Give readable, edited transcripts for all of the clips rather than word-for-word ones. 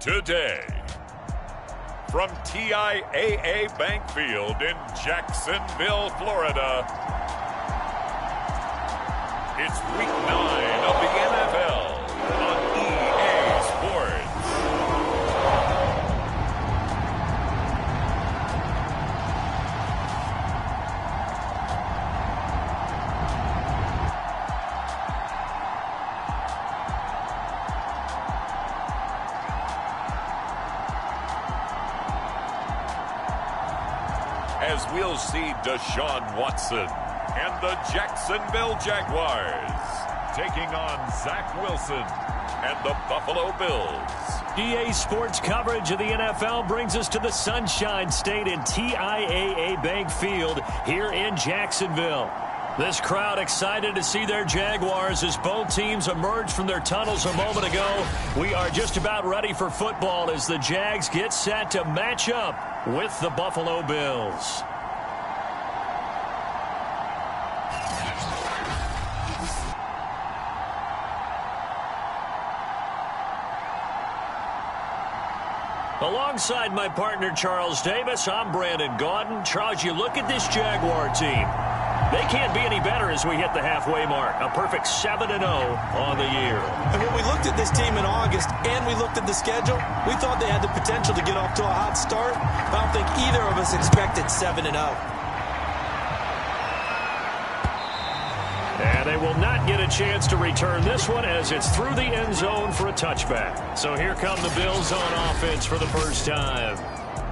today. From TIAA Bank Field in Jacksonville, Florida, it's Week 9 of the NFL on EA Sports. As we'll see Deshaun Watson and the Jacksonville Jaguars taking on Zach Wilson and the Buffalo Bills. EA Sports coverage of the NFL brings us to the Sunshine State in TIAA Bank Field here in Jacksonville. This crowd excited to see their Jaguars as both teams emerged from their tunnels a moment ago. We are just about ready for football as the Jags get set to match up with the Buffalo Bills. Alongside my partner Charles Davis, I'm Brandon Gaudin. Charles, you look at this Jaguar team. They can't be any better as we hit the halfway mark. A perfect 7-0 on the year. And when we looked at this team in August and we looked at the schedule, we thought they had the potential to get off to a hot start. I don't think either of us expected 7-0. And they will not get a chance to return this one as it's through the end zone for a touchback. So here come the Bills on offense for the first time.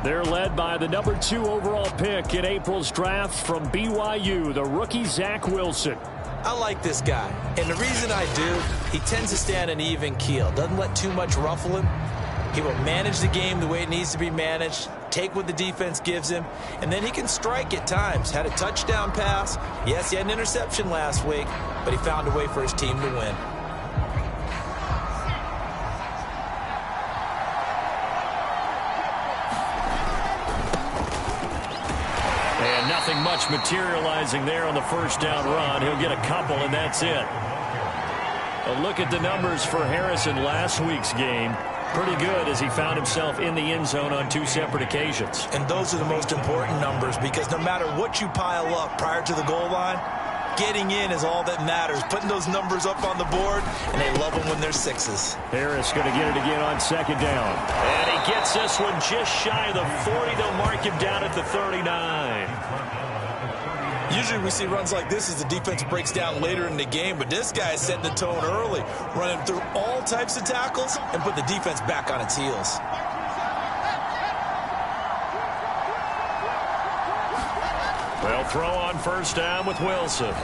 They're led by the number 2 overall pick in April's draft from BYU, the rookie Zach Wilson. I like this guy, and the reason I do, he tends to stay on an even keel, doesn't let too much ruffle him. He will manage the game the way it needs to be managed, take what the defense gives him, and then he can strike at times. Had a touchdown pass. Yes, he had an interception last week, but he found a way for his team to win. And nothing much materializing there on the first down run. He'll get a couple, and that's it. A look at the numbers for Harrison last week's game. Pretty good as he found himself in the end zone on 2 separate occasions. And those are the most important numbers because no matter what you pile up prior to the goal line, getting in is all that matters. Putting those numbers up on the board, and they love them when they're 6s. Harris going to get it again on second down. And he gets this one just shy of the 40. They'll mark him down at the 39. Usually we see runs like this as the defense breaks down later in the game, but this guy is setting the tone early, running through all types of tackles and put the defense back on its heels. They'll throw on first down with Wilson. The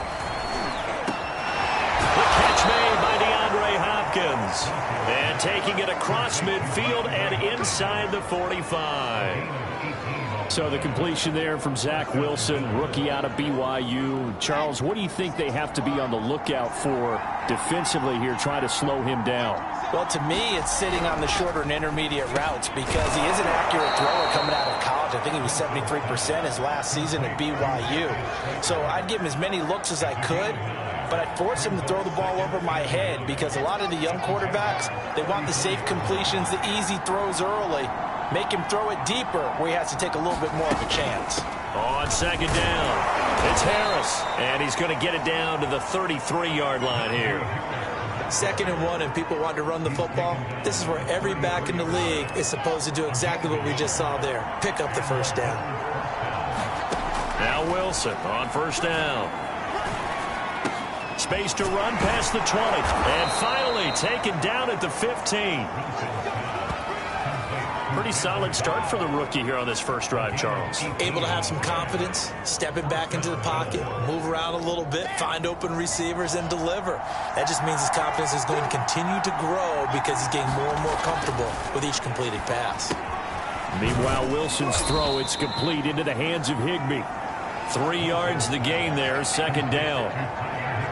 catch made by DeAndre Hopkins. And taking it across midfield and inside the 45. So the completion there from Zach Wilson, rookie out of BYU. Charles, what do you think they have to be on the lookout for defensively here, trying to slow him down? Well, to me, it's sitting on the shorter and intermediate routes because he is an accurate thrower coming out of college. I think he was 73% his last season at BYU. So I'd give him as many looks as I could, but I'd force him to throw the ball over my head because a lot of the young quarterbacks, they want the safe completions, the easy throws early. Make him throw it deeper where he has to take a little bit more of a chance. On second down, it's Harris, and he's going to get it down to the 33-yard line here. 2nd and 1, and people want to run the football. This is where every back in the league is supposed to do exactly what we just saw there. Pick up the first down. Now Wilson on first down. Space to run past the 20. And finally taken down at the 15. Pretty solid start for the rookie here on this first drive, Charles. Able to have some confidence, stepping back into the pocket, move around a little bit, find open receivers, and deliver. That just means his confidence is going to continue to grow because he's getting more and more comfortable with each completed pass. Meanwhile, Wilson's throw, it's complete into the hands of Higbee. 3 yards the gain there, second down.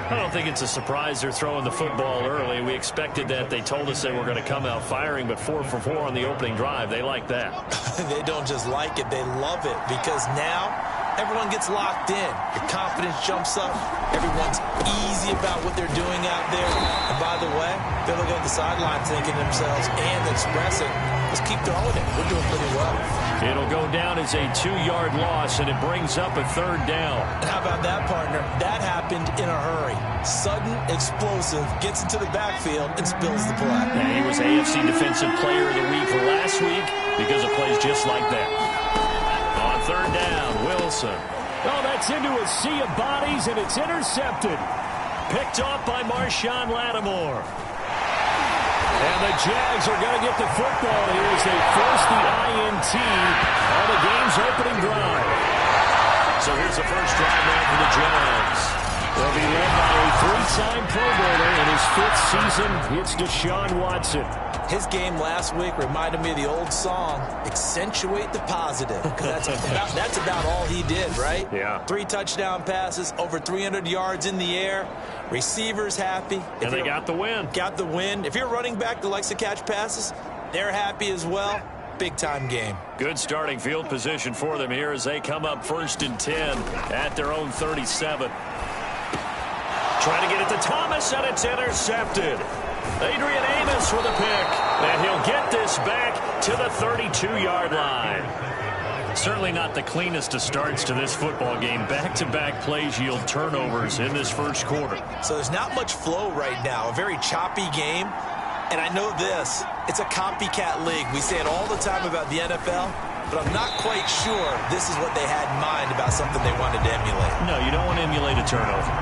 I don't think it's a surprise they're throwing the football early. We expected that. They told us they were going to come out firing, but 4 for 4 on the opening drive. They like that. They don't just like it, they love it, because now everyone gets locked in. Your confidence jumps up. Everyone's easy about what they're doing out there. And by the way, They're looking at the sideline thinking to themselves and expressing, let's keep throwing it. We're doing pretty well. It'll go down as a 2-yard loss, and it brings up a 3rd down. And how about that, partner? That happened in a hurry. Sudden, explosive, gets into the backfield, and spills the play. And he was AFC Defensive Player of the Week last week because of plays just like that. On 3rd down, Wilson. Oh, that's into a sea of bodies, and it's intercepted. Picked off by Marshawn Lattimore. And the Jags are going to get the football here as they force the INT on the game's opening drive. So here's the first drive now for the Jags. They'll be led by a 3-time Pro Bowler in his 5th season. It's Deshaun Watson. His game last week reminded me of the old song, Accentuate the Positive. That's about all he did, right? Yeah. 3 touchdown passes, over 300 yards in the air. Receivers happy. And they got the win. Got the win. If you're a running back that likes to catch passes, they're happy as well. Big-time game. Good starting field position for them here as they come up 1st and 10 at their own 37. Trying to get it to Thomas, and it's intercepted. Adrian Amos with a pick, and he'll get this back to the 32-yard line. Certainly not the cleanest of starts to this football game. Back-to-back plays yield turnovers in this first quarter. So there's not much flow right now. A very choppy game. And I know this. It's a copycat league. We say it all the time about the NFL, but I'm not quite sure this is what they had in mind about something they wanted to emulate. No, you don't want to emulate a turnover.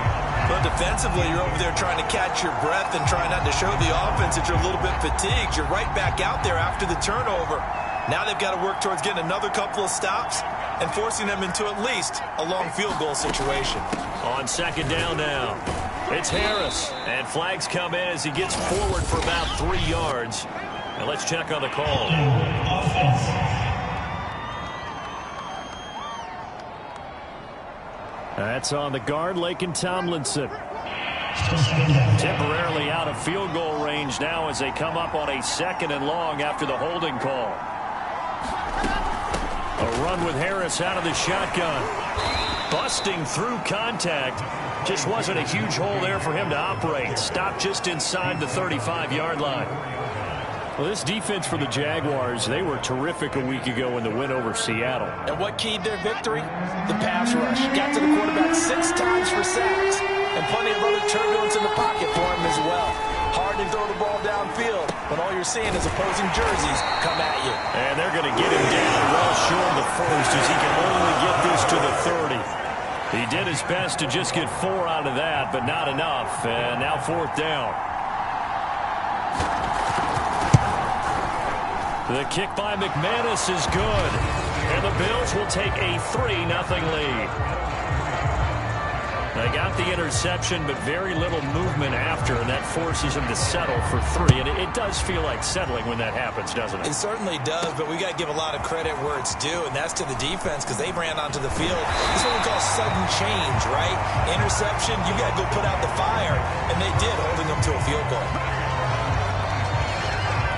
But defensively, you're over there trying to catch your breath and trying not to show the offense that you're a little bit fatigued. You're right back out there after the turnover. Now they've got to work towards getting another couple of stops and forcing them into at least a long field goal situation. On 2nd down now, it's Harris. And flags come in as he gets forward for about 3 yards. And let's check on the call. That's on the guard, Laken Tomlinson. Temporarily out of field goal range now as they come up on a 2nd and long after the holding call. A run with Harris out of the shotgun. Busting through contact. Just wasn't a huge hole there for him to operate. Stopped just inside the 35-yard line. Well, this defense for the Jaguars, they were terrific a week ago in the win over Seattle. And what keyed their victory? The pass rush. Got to the quarterback 6 times for sacks. And plenty of other turbulence in the pocket for him as well. Hard to throw the ball downfield when all you're seeing is opposing jerseys come at you. And they're going to get him down well short of the first as he can only get this to the 30. He did his best to just get 4 out of that, but not enough. And now 4th down. The kick by McManus is good. And the Bills will take a 3-0 lead. They got the interception, but very little movement after, and that forces him to settle for 3. And it does feel like settling when that happens, doesn't it? It certainly does, but we got to give a lot of credit where it's due, and that's to the defense because they ran onto the field. This is what we call sudden change, right? Interception, you got to go put out the fire, and they did, holding them to a field goal.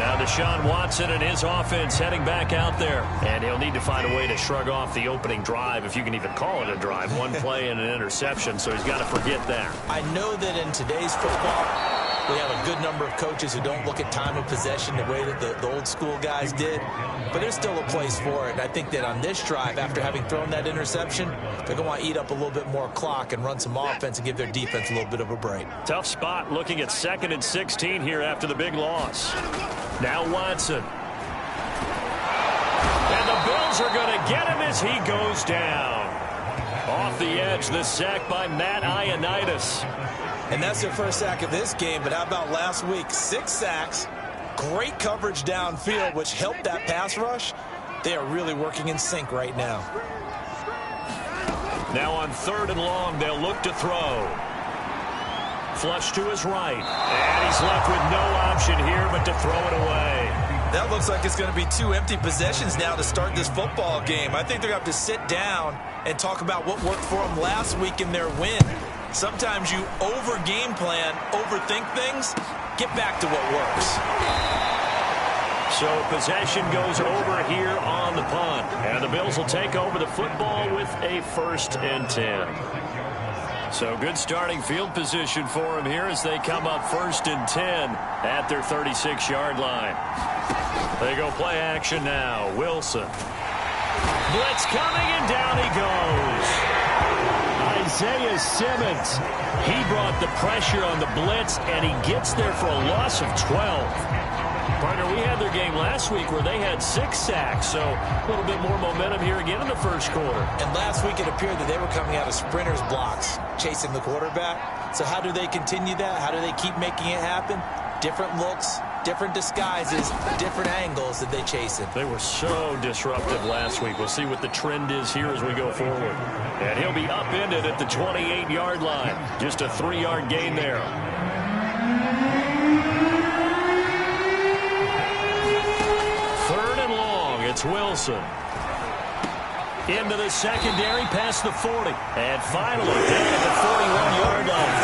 Now Deshaun Watson and his offense heading back out there. And he'll need to find a way to shrug off the opening drive, if you can even call it a drive. 1 play and an interception, so he's got to forget that. I know that in today's football, we have a good number of coaches who don't look at time of possession the way that the old school guys did. But there's still a place for it. And I think that on this drive, after having thrown that interception, they're going to want to eat up a little bit more clock and run some offense and give their defense a little bit of a break. Tough spot looking at 2nd and 16 here after the big loss. Now Watson. And the Bills are going to get him as he goes down. Off the edge, the sack by Matt Ioannidis. And that's their first sack of this game, but how about last week? 6 sacks, great coverage downfield, which helped that pass rush. They are really working in sync right now. Now on 3rd and long, they'll look to throw. Flush to his right, and he's left with no option here but to throw it away. That looks like it's going to be 2 empty possessions now to start this football game. I think they're going to have to sit down and talk about what worked for them last week in their win. Sometimes you over-game plan, overthink things, get back to what works. So possession goes over here on the punt. And the Bills will take over the football with a 1st and 10. So good starting field position for him here as they come up 1st and 10 at their 36-yard line. They go play action now. Wilson. Blitz coming, and down he goes. Isaiah Simmons. He brought the pressure on the blitz, and he gets there for a loss of 12. Partner, we had their game last week where they had 6 sacks, so a little bit more momentum here again in the first quarter. And last week it appeared that they were coming out of sprinters blocks, chasing the quarterback. So how do they continue that? How do they keep making it happen? Different looks, different disguises, different angles that they chase it. They were so disruptive last week. We'll see what the trend is here as we go forward. And he'll be upended at the 28-yard line. Just a 3-yard gain there. It's Wilson. Into the secondary, past the 40. And finally, down at the 41-yard line.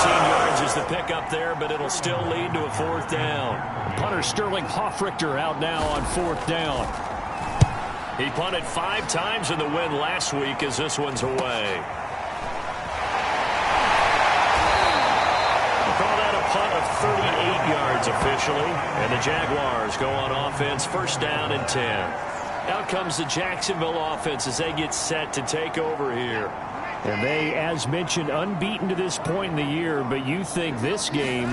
14 yards is the pickup there, but it'll still lead to a 4th down. Punter Sterling Hoffrichter out now on 4th down. He punted 5 times in the win last week as this one's away. Punt of 38 yards officially, and the Jaguars go on offense, 1st down and 10. Out comes the Jacksonville offense as they get set to take over here. And they, as mentioned, unbeaten to this point in the year, but you think this game,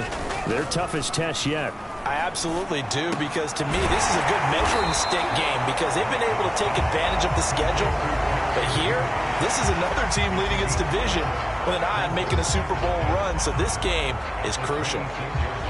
their toughest test yet. I absolutely do, because to me, this is a good measuring stick game because they've been able to take advantage of the schedule. But here, this is another team leading its division with an eye on making a Super Bowl run, so this game is crucial.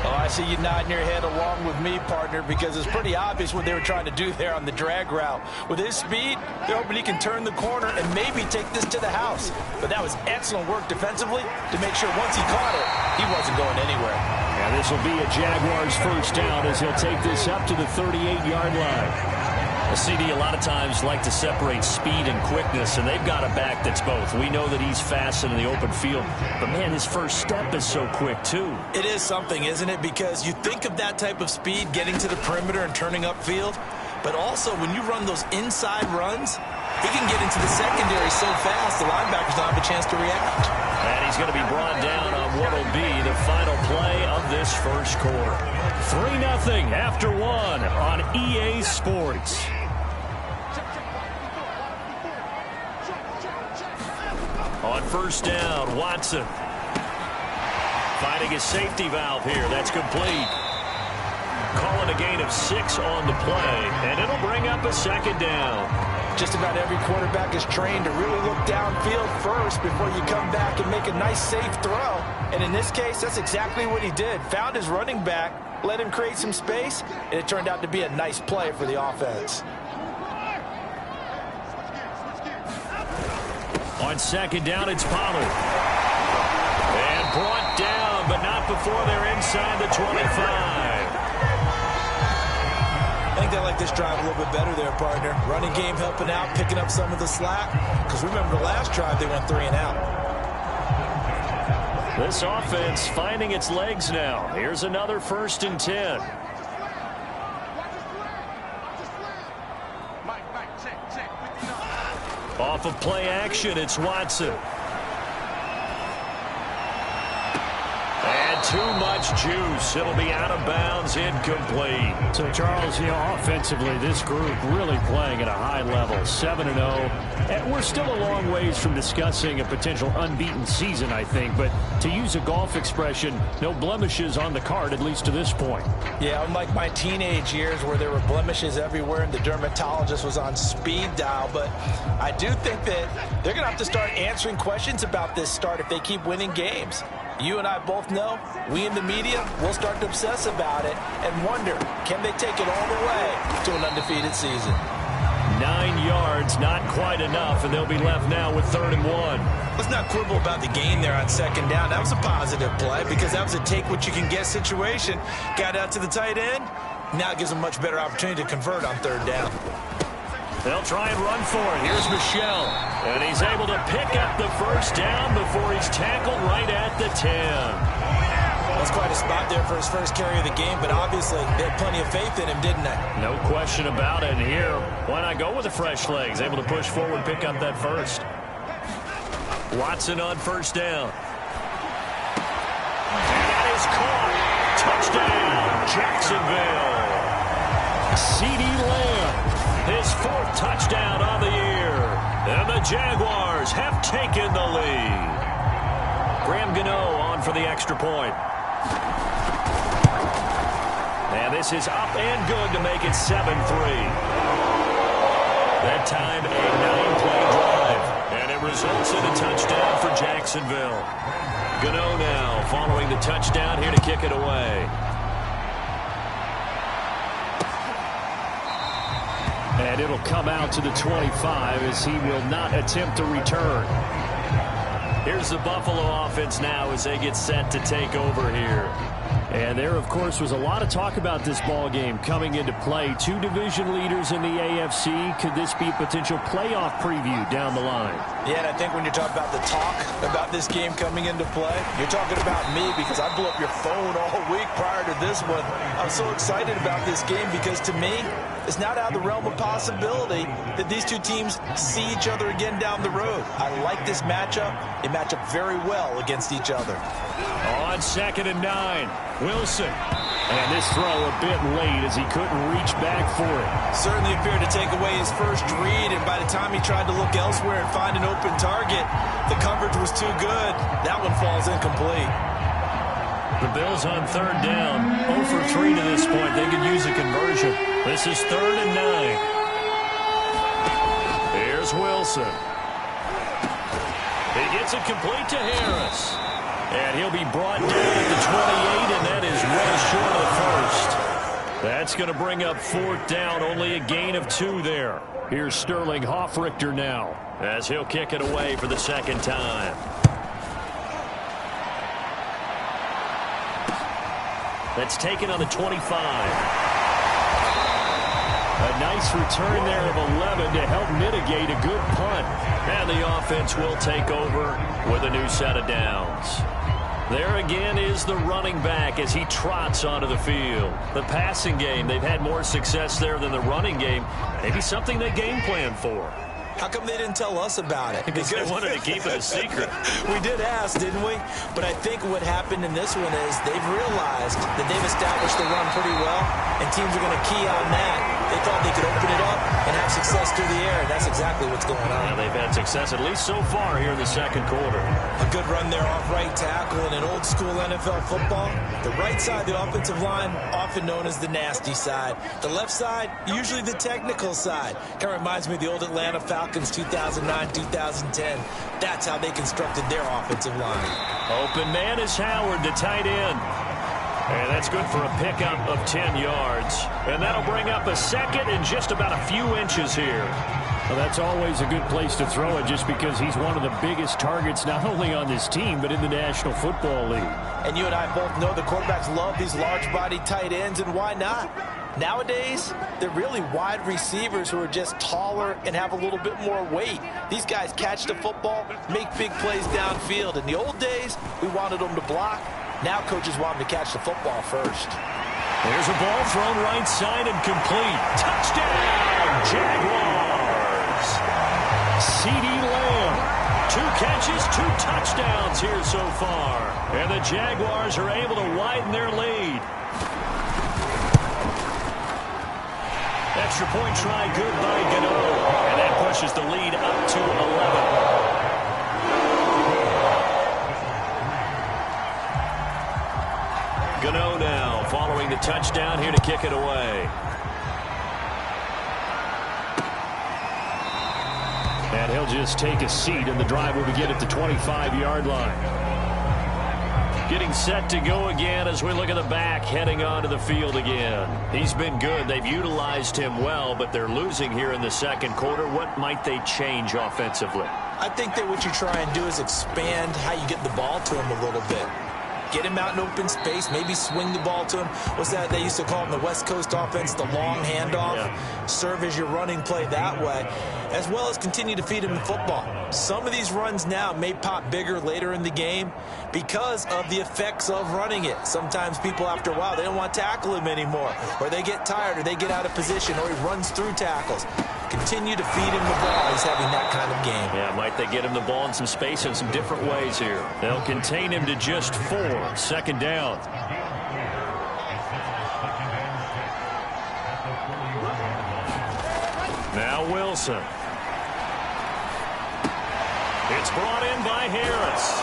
Oh, I see you nodding your head along with me, partner, because it's pretty obvious what they were trying to do there on the drag route. With his speed, they're hoping he can turn the corner and maybe take this to the house. But that was excellent work defensively to make sure once he caught it, he wasn't going anywhere. And this will be a Jaguars 1st down as he'll take this up to the 38-yard line. A CD a lot of times like to separate speed and quickness, and they've got a back that's both. We know that he's fast in the open field, but, man, his first step is so quick, too. It is something, isn't it? Because you think of that type of speed getting to the perimeter and turning upfield, but also when you run those inside runs, he can get into the secondary so fast the linebackers don't have a chance to react. And he's going to be brought down on what will be the final play of this first quarter. 3-0 after 1 on EA Sports. On 1st down, Watson. Finding his safety valve here. That's complete. Calling a gain of 6 on the play, and it'll bring up a 2nd down. Just about every quarterback is trained to really look downfield first before you come back and make a nice, safe throw. And in this case, that's exactly what he did. Found his running back, let him create some space, and it turned out to be a nice play for the offense. On 2nd down, it's Pollard. And brought down, but not before they're inside the 25. I think they like this drive a little bit better there, partner. Running game helping out, picking up some of the slack. Because remember the last drive, they went 3 and out. This offense finding its legs now. Here's another 1st and 10. Off of play action, it's Watson. And too much juice. It'll be out of bounds, incomplete. So, Charles, offensively, this group really playing at a high level, 7-0. And we're still a long ways from discussing a potential unbeaten season, I think. But to use a golf expression, no blemishes on the card, at least to this point. Yeah, unlike my teenage years where there were blemishes everywhere and the dermatologist was on speed dial. But I do think that they're going to have to start answering questions about this start if they keep winning games. You and I both know, we in the media will start to obsess about it and wonder, can they take it all the way to an undefeated season? 9 yards, not quite enough, and they'll be left now with 3rd and 1. Let's not quibble about the gain there on 2nd down. That was a positive play because that was a take-what-you-can-get situation. Got out to the tight end. Now it gives them a much better opportunity to convert on 3rd down. They'll try and run for it. Here's Michelle. And he's able to pick up the 1st down before he's tackled right at the 10. That's quite a spot there for his first carry of the game, but obviously they had plenty of faith in him, didn't they? No question about it. And here, why not go with the fresh legs? Able to push forward, pick up that 1st. Watson on first down. And that is caught. Touchdown, Jacksonville. CeeDee Lamb, his 4th touchdown on the year. And the Jaguars have taken the lead. Graham Gano on for the extra point. And this is up and good to make it 7-3. That time, a 9-play drive. And it results in a touchdown for Jacksonville. Gano now following the touchdown here to kick it away. And it'll come out to the 25 as he will not attempt to return. Here's the Buffalo offense now as they get set to take over here. And there, of course, was a lot of talk about this ball game coming into play. 2 division leaders in the AFC. Could this be a potential playoff preview down the line? Yeah, and I think when you're talking about the talk about this game coming into play, you're talking about me because I blew up your phone all week prior to this one. I'm so excited about this game because to me, it's not out of the realm of possibility that these two teams see each other again down the road. I like this matchup. They match up very well against each other. On 2nd and 9, Wilson. And this throw a bit late as he couldn't reach back for it. Certainly appeared to take away his first read, and by the time he tried to look elsewhere and find an open target, the coverage was too good. That one falls incomplete. The Bills on 3rd down, 0 for 3 to this point. They could use a conversion. This is 3rd and 9. Here's Wilson. He gets it complete to Harris. And he'll be brought down at the 28, and that is well short of the 1st. That's going to bring up 4th down, only a gain of 2 there. Here's Sterling Hoffrichter now as he'll kick it away for the 2nd time. That's taken on the 25. A nice return there of 11 to help mitigate a good punt. And the offense will take over with a new set of downs. There again is the running back as he trots onto the field. The passing game, they've had more success there than the running game. Maybe something they game plan for. How come they didn't tell us about it? Because they wanted to keep it a secret. We did ask, didn't we? But I think what happened in this one is they've realized that they've established the run pretty well, and teams are going to key on that. They thought they could open it up and have success through the air, and that's exactly what's going on. Yeah, they've had success, at least so far, here in the 2nd quarter. A good run there off right tackle in an old-school NFL football. The right side of the offensive line, often known as the nasty side. The left side, usually the technical side. Kind of reminds me of the old Atlanta Falcons 2009-2010. That's how they constructed their offensive line. Open man is Howard, the tight end. And that's good for a pickup of 10 yards. And that'll bring up a 2nd and just about a few inches here. Well, that's always a good place to throw it just because he's one of the biggest targets not only on this team but in the National Football League. And you and I both know the quarterbacks love these large-bodied tight ends, and why not? Nowadays, they're really wide receivers who are just taller and have a little bit more weight. These guys catch the football, make big plays downfield. In the old days, we wanted them to block. Now coaches want them to catch the football first. There's a ball thrown right side and complete. Touchdown, Jaguars. CeeDee Lamb, 2 catches, 2 touchdowns here so far. And the Jaguars are able to widen their lead. Extra point try good by Gano. And that pushes the lead up to 11. Gano now following the touchdown here to kick it away. And he'll just take a seat, and the drive will begin at the 25-yard line. Getting set to go again as we look at the back heading onto the field again. He's been good. They've utilized him well, but they're losing here in the 2nd quarter. What might they change offensively? I think that what you try and do is expand how you get the ball to him a little bit. Get him out in open space, maybe swing the ball to him. What's that they used to call in the West Coast offense, the long handoff? Yeah. Serve as your running play that way, as well as continue to feed him the football. Some of these runs now may pop bigger later in the game because of the effects of running it. Sometimes people, after a while, they don't want to tackle him anymore, or they get tired, or they get out of position, or he runs through tackles. Continue to feed him the ball. He's having that kind of game. Yeah, might they get him the ball in some space in some different ways here. They'll contain him to just 4. Second down. Now Wilson. It's brought in by Harris.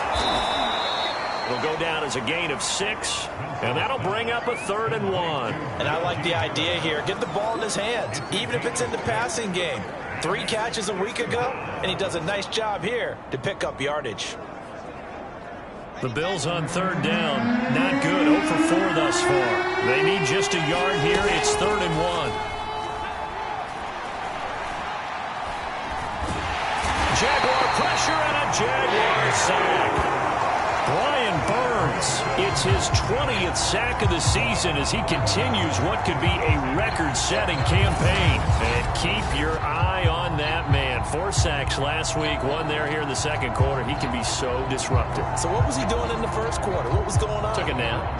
It'll go down as a gain of 6, and that'll bring up a 3rd and 1. And I like the idea here. Get the ball in his hands, even if it's in the passing game. 3 catches a week ago, and he does a nice job here to pick up yardage. The Bills on 3rd down. Not good. 0 for 4 thus far. They need just a yard here. It's 3rd and 1. Jaguar pressure and a Jaguar sack. Brian Burns, it's his 20th sack of the season as he continues what could be a record-setting campaign. And keep your eye on that man. 4 sacks last week, 1 there here in the second quarter. He can be so disruptive. So what was he doing in the first quarter? What was going on? Took a nap.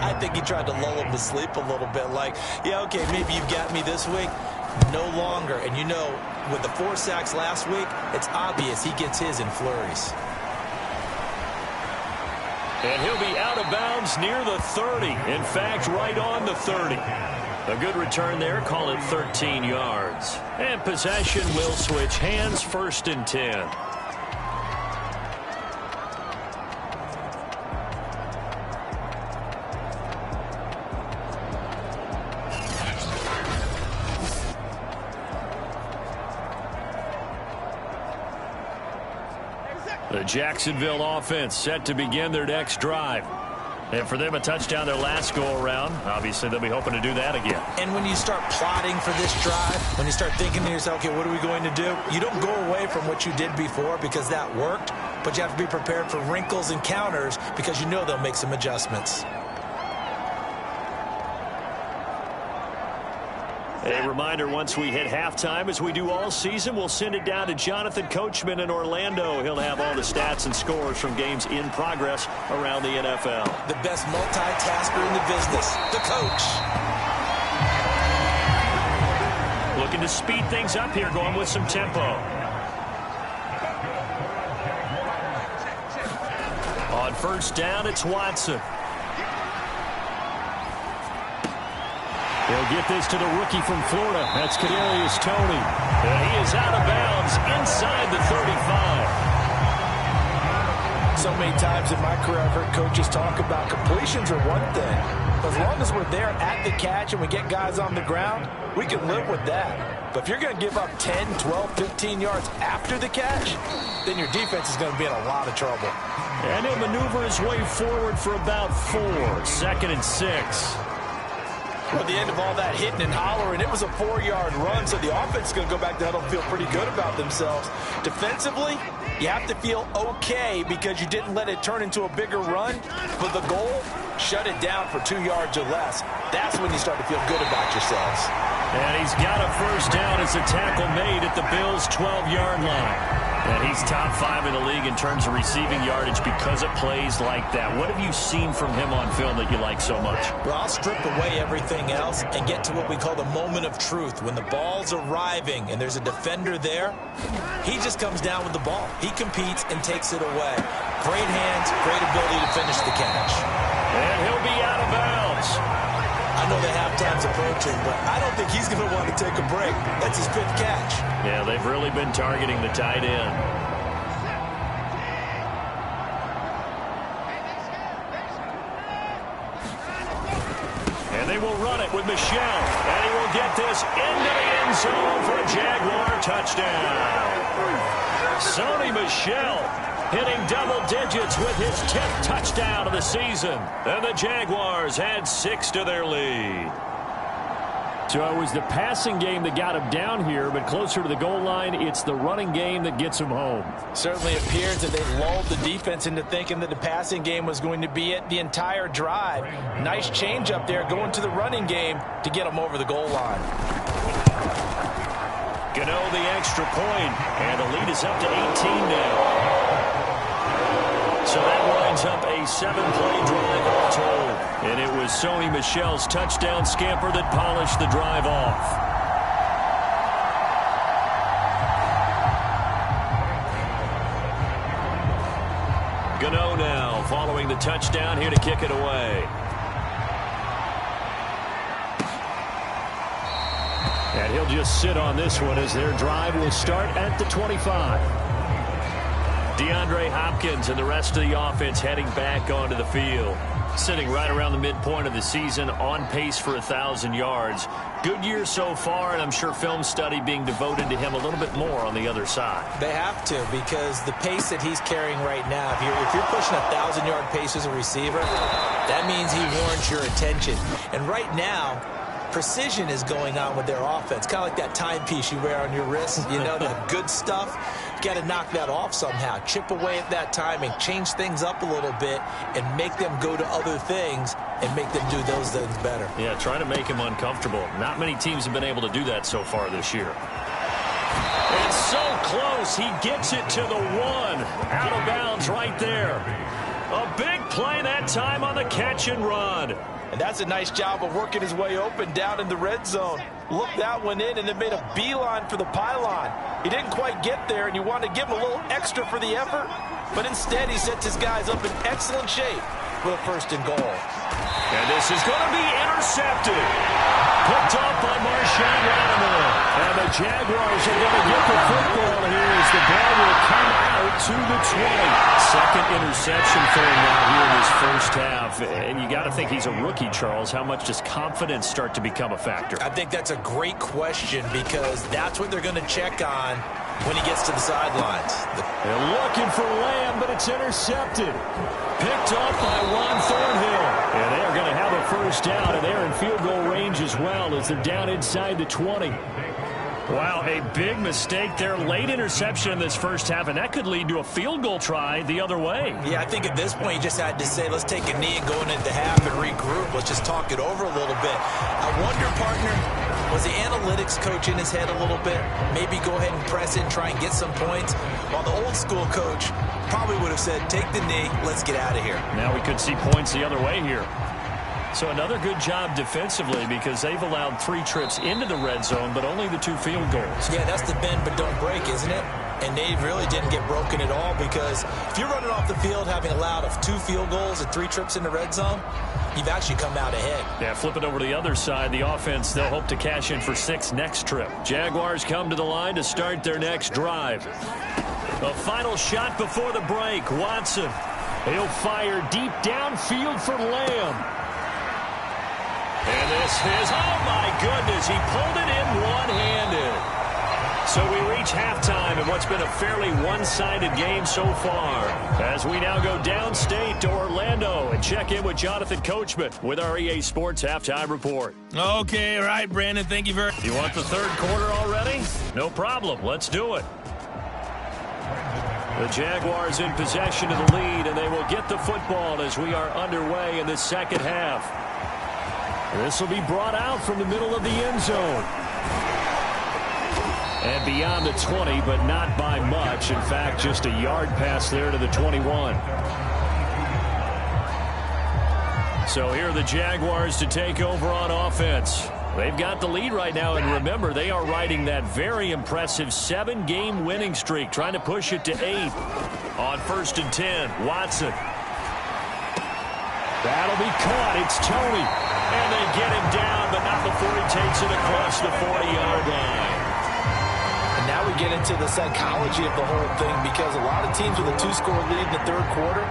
I think he tried to lull him to sleep a little bit. Like, yeah, okay, maybe you've got me this week. No longer. And you know, with the 4 sacks last week, it's obvious he gets his in flurries. And he'll be out of bounds near the 30. In fact, right on the 30. A good return there. Call it 13 yards. And possession will switch hands. 1st and 10. The Jacksonville offense set to begin their next drive. And for them, a touchdown their last go-around. Obviously, they'll be hoping to do that again. And when you start plotting for this drive, when you start thinking to yourself, okay, what are we going to do? You don't go away from what you did before because that worked, but you have to be prepared for wrinkles and counters because you know they'll make some adjustments. A reminder, once we hit halftime, as we do all season, we'll send it down to Jonathan Coachman in Orlando. He'll have all the stats and scores from games in progress around the NFL. The best multitasker in the business, the coach. Looking to speed things up here, going with some tempo. On 1st down, it's Watson. They'll get this to the rookie from Florida. That's Kadarius Toney. And he is out of bounds inside the 35. So many times in my career, I've heard coaches talk about completions are one thing. As long as we're there at the catch and we get guys on the ground, we can live with that. But if you're going to give up 10, 12, 15 yards after the catch, then your defense is going to be in a lot of trouble. And he'll maneuver his way forward for about 4. 2nd and 6. At the end of all that hitting and hollering, it was a 4-yard run, so the offense is going to go back to huddle and feel pretty good about themselves. Defensively, you have to feel okay because you didn't let it turn into a bigger run. But the goal, shut it down for 2 yards or less. That's when you start to feel good about yourselves. And he's got a 1st down as a tackle made at the Bills' 12-yard line. And he's top 5 in the league in terms of receiving yardage because of plays like that. What have you seen from him on film that you like so much? Well, I'll strip away everything else and get to what we call the moment of truth. When the ball's arriving and there's a defender there, he just comes down with the ball. He competes and takes it away. Great hands, great ability to finish the catch. And he'll be out of bounds. I know the halftime's approaching, but I don't think he's going to want to take a break. That's his 5th catch. Yeah, they've really been targeting the tight end. And they will run it with Michel. And he will get this into the end zone for a Jaguar touchdown. Sony Michel hitting double digits with his 10th touchdown of the season. And the Jaguars add 6 to their lead. So it was the passing game that got him down here, but closer to the goal line, it's the running game that gets him home. Certainly appears that they lulled the defense into thinking that the passing game was going to be it the entire drive. Nice change up there going to the running game to get them over the goal line. Gano the extra point, and the lead is up to 18 now. So that lines up a 7-play drive all told. And it was Sony Michel's touchdown scamper that polished the drive off. touchdown here to kick it away. And he'll just sit on this one as their drive will start at the 25. DeAndre Hopkins and the rest of the offense heading back onto the field. Sitting right around the midpoint of the season, on pace for 1,000 yards. Good year so far, and I'm sure film study being devoted to him a little bit more on the other side. They have to, because the pace that he's carrying right now, if you're pushing 1,000-yard pace as a receiver, that means he warrants your attention. And right now, precision is going on with their offense. Kind of like that timepiece you wear on your wrist, you know, that good stuff. Got to knock that off somehow. Chip away at that timing, change things up a little bit, and make them go to other things and make them do those things better. Yeah, trying to make him uncomfortable. Not many teams have been able to do that so far this year. It's so close. He gets it to the 1. Out of bounds right there. A big play that time on the catch and run. And that's a nice job of working his way open down in the red zone. Looked that one in and then made a beeline for the pylon. He didn't quite get there, and you want to give him a little extra for the effort. But instead, he sets his guys up in excellent shape for the 1st and goal. And this is going to be intercepted. Picked up by Marshawn Lattimore. And the Jaguars are going to get the football here as the ball will come out to the 20. Second interception for him now here in this first half. And you got to think he's a rookie, Charles. How much does confidence start to become a factor? I think that's a great question, because that's what they're going to check on when he gets to the sidelines. They're looking for Lamb, but it's intercepted. Picked up by Juan Thornhill. And they are going to have a first down, and they're in field goal range as well as they're down inside the 20. Wow, a big mistake there. Late interception in this first half, and that could lead to a field goal try the other way. Yeah, I think at this point you just had to say, let's take a knee and go into the half and regroup. Let's just talk it over a little bit. I wonder, partner, was the analytics coach in his head a little bit? Maybe go ahead and press it and try and get some points? While the old school coach probably would have said, take the knee, let's get out of here. Now we could see points the other way here. So another good job defensively, because they've allowed 3 trips into the red zone, but only the 2 field goals. Yeah, that's the bend but don't break, isn't it? And they really didn't get broken at all, because if you're running off the field having allowed 2 field goals and 3 trips in the red zone, you've actually come out ahead. Yeah, flip it over to the other side. The offense, they'll hope to cash in for 6 next trip. Jaguars come to the line to start their next drive. A final shot before the break. Watson, he'll fire deep downfield for Lamb. And this is, oh my goodness, he pulled it in one-handed. So we reach halftime in what's been a fairly one-sided game so far, as we now go downstate to Orlando and check in with Jonathan Coachman with our EA Sports Halftime Report. Okay, all right, Brandon, thank you very much. You want the third quarter already? No problem, let's do it. The Jaguars in possession of the lead, and they will get the football as we are underway in the second half. This will be brought out from the middle of the end zone. And beyond the 20, but not by much. In fact, just a yard pass there to the 21. So here are the Jaguars to take over on offense. They've got the lead right now, and remember, they are riding that very impressive 7-game winning streak, trying to push it to 8 on 1st and 10. Watson. That'll be caught. It's Tony. And they get him down, but not before he takes it across the 40-yard line. And now we get into the psychology of the whole thing, because a lot of teams with a 2-score lead in the third quarter,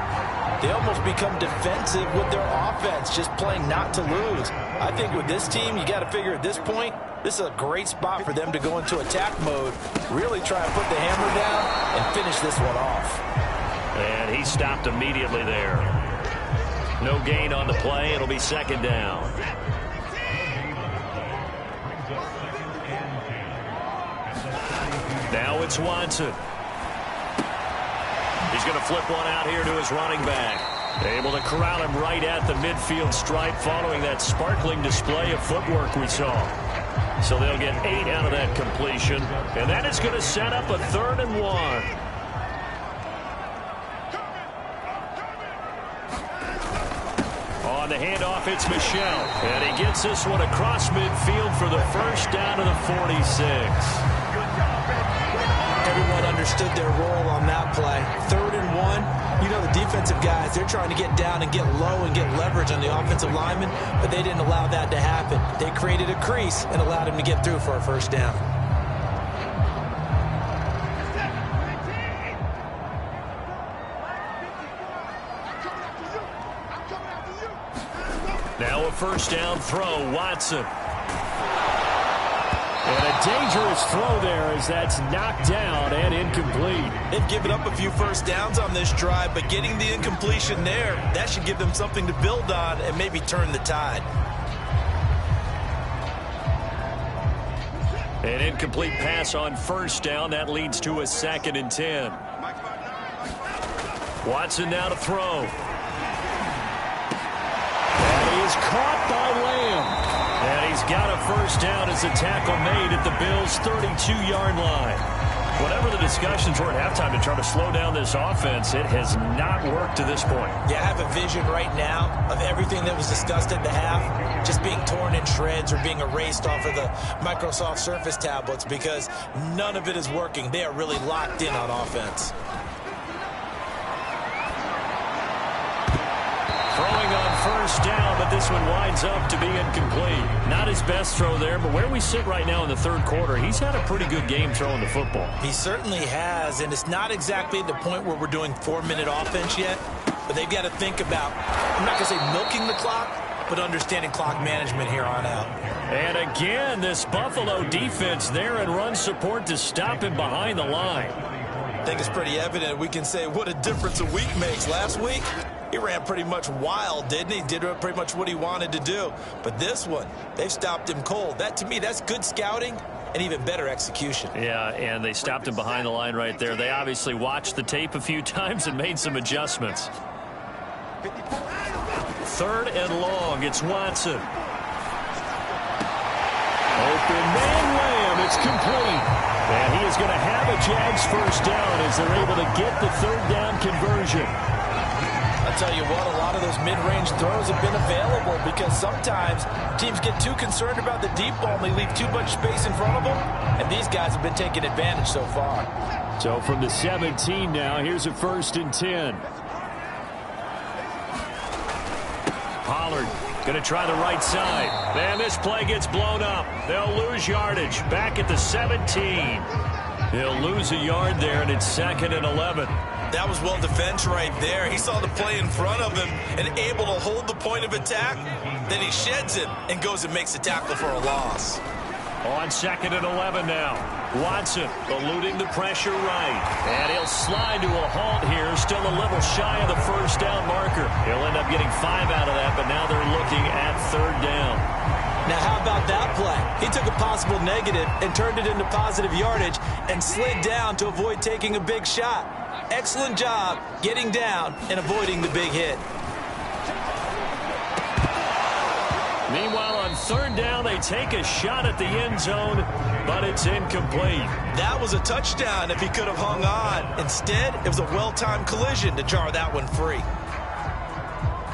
they almost become defensive with their offense, just playing not to lose. I think with this team, you got to figure at this point, this is a great spot for them to go into attack mode, really try and put the hammer down and finish this one off. And he stopped immediately there. No gain on the play. It'll be second down. Now it's Watson. He's going to flip one out here to his running back. Able to corral him right at the midfield stripe following that sparkling display of footwork we saw. So they'll get 8 out of that completion. And that is going to set up a 3rd and 1. On the handoff, it's Michel. And he gets this one across midfield for the first down of the 46. Everyone understood their role on that play. 3rd and 1. You know the defensive guys, they're trying to get down and get low and get leverage on the offensive lineman, but they didn't allow that to happen. They created a crease and allowed him to get through for a first down. Now a first down throw, Watson. And a dangerous throw there as that's knocked down and incomplete. They've given up a few first downs on this drive, but getting the incompletion there, that should give them something to build on and maybe turn the tide. An incomplete pass on first down. That leads to a 2nd and 10. Watson now to throw. And he is caught by Lamb. And he's got a first down as a tackle made at the Bills' 32-yard line. Whatever the discussions were at halftime to try to slow down this offense, it has not worked to this point. Yeah, I have a vision right now of everything that was discussed at the half just being torn in shreds or being erased off of the Microsoft Surface tablets because none of it is working. They are really locked in on offense. Throwing on first down, but this one winds up to be incomplete. Not his best throw there, but where we sit right now in the 3rd quarter, he's had a pretty good game throwing the football. He certainly has, and it's not exactly at the point where we're doing 4-minute offense yet, but they've got to think about, I'm not going to say milking the clock, but understanding clock management here on out. And again, this Buffalo defense there in run support to stop him behind the line. I think it's pretty evident. We can say what a difference a week makes. Last week, he ran pretty much wild, didn't he? Did pretty much what he wanted to do. But this one, they've stopped him cold. That, to me, that's good scouting and even better execution. Yeah, and they stopped him behind the line right there. They obviously watched the tape a few times and made some adjustments. 3rd and long. It's Watson. Open man Lamb. It's complete. And he is going to have a Jags first down as they're able to get the 3rd down conversion. I'll tell you what, a lot of those mid-range throws have been available because sometimes teams get too concerned about the deep ball and they leave too much space in front of them, and these guys have been taking advantage so far. So from the 17 now, here's a 1st and 10. Pollard going to try the right side. Man, this play gets blown up. They'll lose yardage. Back at the 17. He'll lose a yard there, and it's 2nd and 11. That was well defense right there. He saw the play in front of him and able to hold the point of attack. Then he sheds it and goes and makes a tackle for a loss. On 2nd and 11 now. Watson eluding the pressure right. And he'll slide to a halt here. Still a little shy of the first down marker. He'll end up getting 5 out of that, but now they're looking at 3rd down. Now, how about that play? He took a possible negative and turned it into positive yardage and slid down to avoid taking a big shot. Excellent job getting down and avoiding the big hit. Meanwhile, on 3rd down, they take a shot at the end zone, but it's incomplete. That was a touchdown if he could have hung on. Instead, it was a well-timed collision to jar that one free.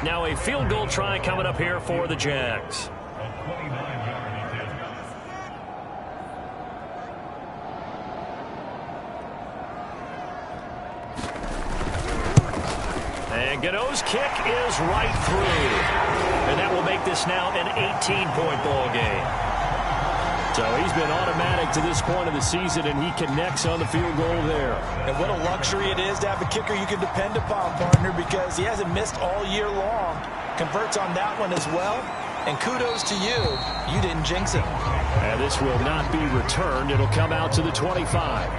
Now a field goal try coming up here for the Jags. And Gano's kick is right through. And that will make this now an 18-point ball game. So he's been automatic to this point of the season, and he connects on the field goal there. And what a luxury it is to have a kicker you can depend upon, partner, because he hasn't missed all year long. Converts on that one as well. And kudos to you. You didn't jinx it. And this will not be returned. It'll come out to the 25.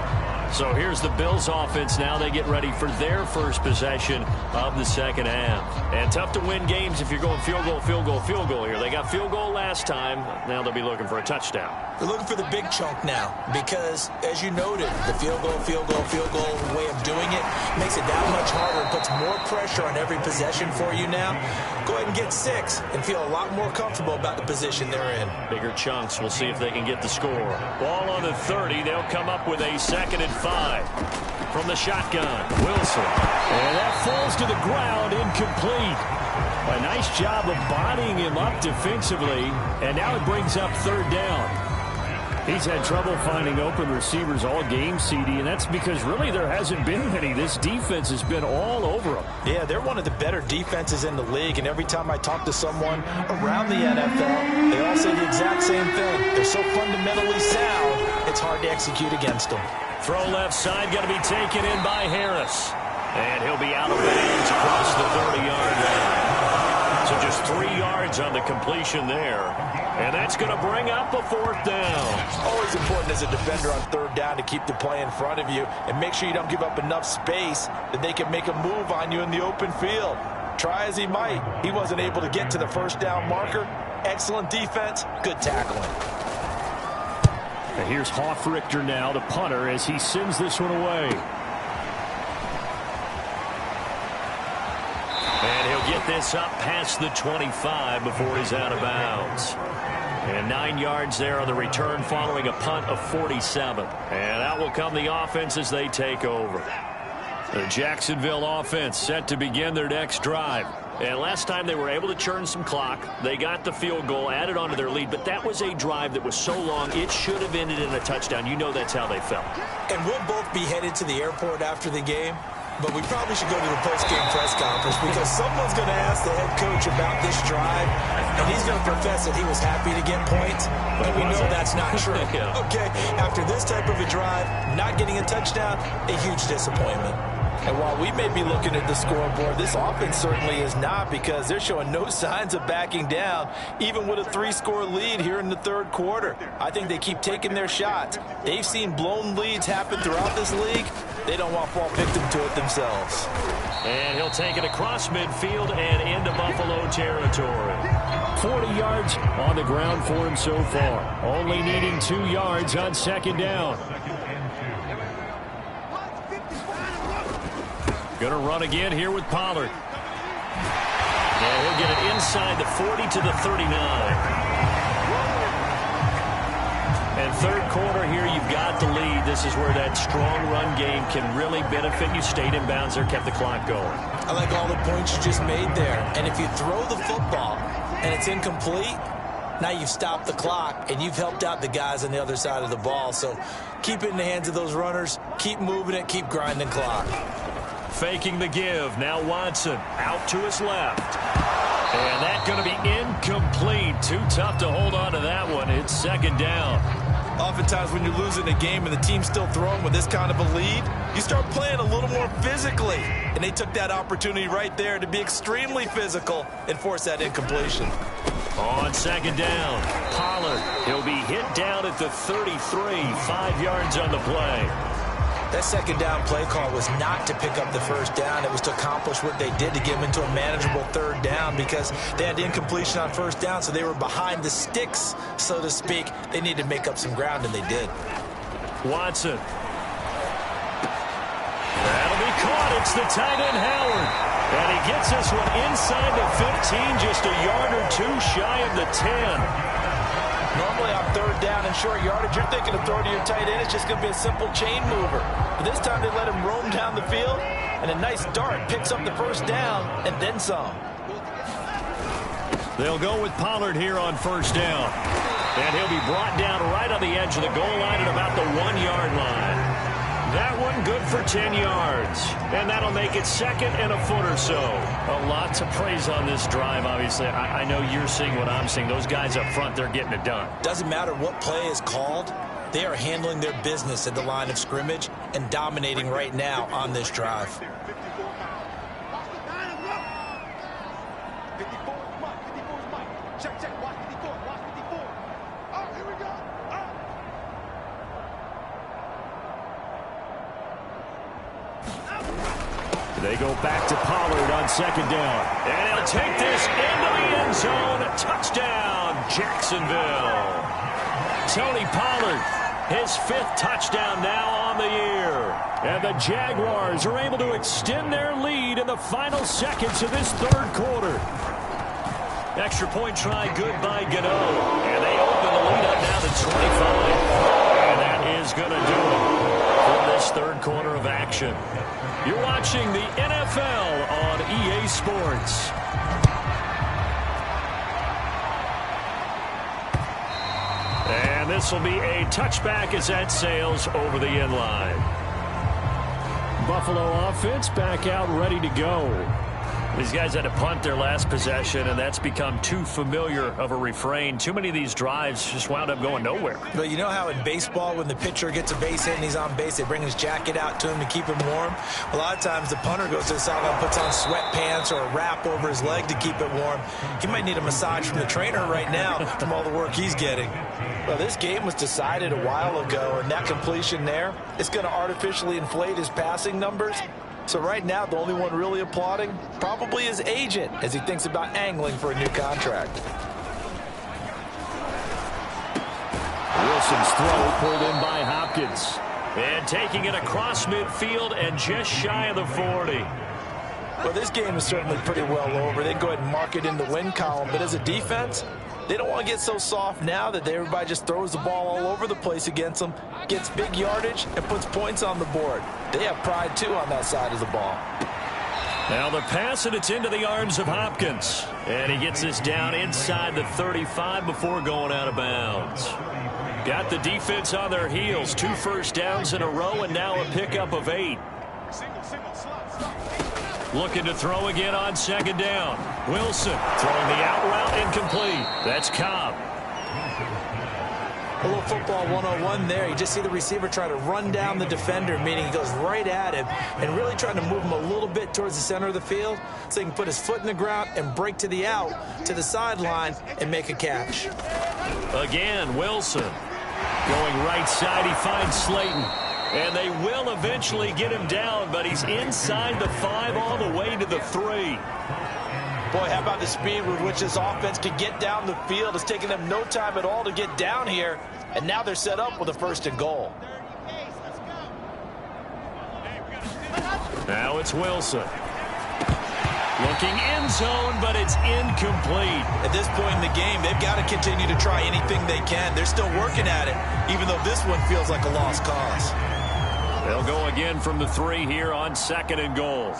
So here's the Bills offense now. They get ready for their first possession of the 2nd half. And tough to win games if you're going field goal, field goal, field goal here. They got field goal last time. Now they'll be looking for a touchdown. They're looking for the big chunk now because, as you noted, the field goal way of doing it makes it that much harder and puts more pressure on every possession for you now. Go ahead and get 6 and feel a lot more comfortable about the position they're in. Bigger chunks. We'll see if they can get the score. Ball on the 30. They'll come up with a 2nd and 5 from the shotgun. Wilson. And that falls to the ground, incomplete. A nice job of bodying him up defensively, and now it brings up 3rd down. He's had trouble finding open receivers all game, CD, and that's because really there hasn't been many. This defense has been all over them. Yeah, they're one of the better defenses in the league, and every time I talk to someone around the NFL, they all say the exact same thing. They're so fundamentally sound, it's hard to execute against them. Throw left side, going to be taken in by Harris. And he'll be out of bounds across the 30-yard line. So just 3 yards on the completion there. And that's going to bring up a 4th down. Always important as a defender on 3rd down to keep the play in front of you and make sure you don't give up enough space that they can make a move on you in the open field. Try as he might, he wasn't able to get to the 1st down marker. Excellent defense, good tackling. And here's Hoffrichter now, the punter, as he sends this one away. And he'll get this up past the 25 before he's out of bounds. And 9 yards there on the return following a punt of 47. And out will come the offense as they take over. The Jacksonville offense set to begin their next drive. And last time they were able to churn some clock. They got the field goal, added on to their lead. But that was a drive that was so long, it should have ended in a touchdown. You know that's how they felt. And we'll both be headed to the airport after the game. But we probably should go to the post-game press conference because someone's going to ask the head coach about this drive, and he's going to profess that he was happy to get points, but we know that's not true. Yeah. Okay, after this type of a drive, not getting a touchdown, a huge disappointment. And while we may be looking at the scoreboard, this offense certainly is not, because they're showing no signs of backing down, even with a 3-score lead here in the 3rd quarter. I think they keep taking their shots. They've seen blown leads happen throughout this league. They don't want to fall victim to it themselves. And he'll take it across midfield and into Buffalo territory. 40 yards on the ground for him so far. Only needing 2 yards on 2nd down. Going to run again here with Pollard. And he'll get it inside the 40 to the 39. And 3rd quarter here, you've got the lead. This is where that strong run game can really benefit you. Stayed in bounds there, kept the clock going. I like all the points you just made there. And if you throw the football and it's incomplete, now you've stopped the clock and you've helped out the guys on the other side of the ball. So keep it in the hands of those runners. Keep moving it. Keep grinding clock. Faking the give. Now Watson out to his left. And that's going to be incomplete. Too tough to hold on to that one. It's 2nd down. Oftentimes when you're losing a game and the team's still throwing with this kind of a lead, you start playing a little more physically. And they took that opportunity right there to be extremely physical and force that incompletion. On 2nd down, Pollard. He'll be hit down at the 33. 5 yards on the play. That 2nd down play call was not to pick up the 1st down. It was to accomplish what they did to get them into a manageable 3rd down because they had incompletion on 1st down, so they were behind the sticks, so to speak. They needed to make up some ground, and they did. Watson. That'll be caught. It's the tight end, Howard. And he gets this one inside the 15, just a yard or 2 shy of the 10. Normally on 3rd down and short yardage, you're thinking of throwing to your tight end. It's just going to be a simple chain mover. But this time they let him roam down the field, and a nice dart picks up the 1st down and then some. They'll go with Pollard here on 1st down. And he'll be brought down right on the edge of the goal line at about the 1-yard line. That one good for 10 yards. And that'll make it 2nd and a foot or so. A lot to praise on this drive, obviously. I know you're seeing what I'm seeing. Those guys up front, they're getting it done. Doesn't matter what play is called. They are handling their business at the line of scrimmage and dominating right now on this drive. They go back to Pollard on 2nd down. And he'll take this into the end zone. Touchdown, Jacksonville. Tony Pollard, his 5th touchdown now on the year. And the Jaguars are able to extend their lead in the final seconds of this 3rd quarter. Extra point try good by Gano. And they open the lead up now to 25. And that is going to do it for this 3rd quarter of action. You're watching the NFL on EA Sports. And this will be a touchback as that sails over the end line. Buffalo offense back out ready to go. These guys had to punt their last possession, and that's become too familiar of a refrain. Too many of these drives just wound up going nowhere. But you know how in baseball, when the pitcher gets a base hit and he's on base, they bring his jacket out to him to keep him warm? A lot of times the punter goes to the sideline, puts on sweatpants or a wrap over his leg to keep it warm. He might need a massage from the trainer right now from all the work he's getting. Well, this game was decided a while ago, and that completion there is going to artificially inflate his passing numbers. So right now, the only one really applauding probably his agent as he thinks about angling for a new contract. Wilson's throw pulled in by Hopkins. And taking it across midfield and just shy of the 40. Well, this game is certainly pretty well over. They go ahead and mark it in the win column. But as a defense, they don't want to get so soft now that everybody just throws the ball all over the place against them, gets big yardage, and puts points on the board. They have pride, too, on that side of the ball. Now the pass, and it's into the arms of Hopkins. And he gets this down inside the 35 before going out of bounds. Got the defense on their heels. 2 first downs in a row, and now a pickup of 8. Looking to throw again on second down. Wilson throwing the out route incomplete. That's Cobb. A little football 101 there. You just see the receiver try to run down the defender, meaning he goes right at him and really trying to move him a little bit towards the center of the field so he can put his foot in the ground and break to the out, to the sideline, and make a catch. Again, Wilson going right side. He finds Slayton. And they will eventually get him down, but he's inside the 5 all the way to the 3. Boy, how about the speed with which this offense can get down the field? It's taken them no time at all to get down here, and now they're set up with a 1st and goal. Now it's Wilson. Looking end zone, but it's incomplete. At this point in the game, they've got to continue to try anything they can. They're still working at it, even though this one feels like a lost cause. They'll go again from the 3 here on 2nd and goal.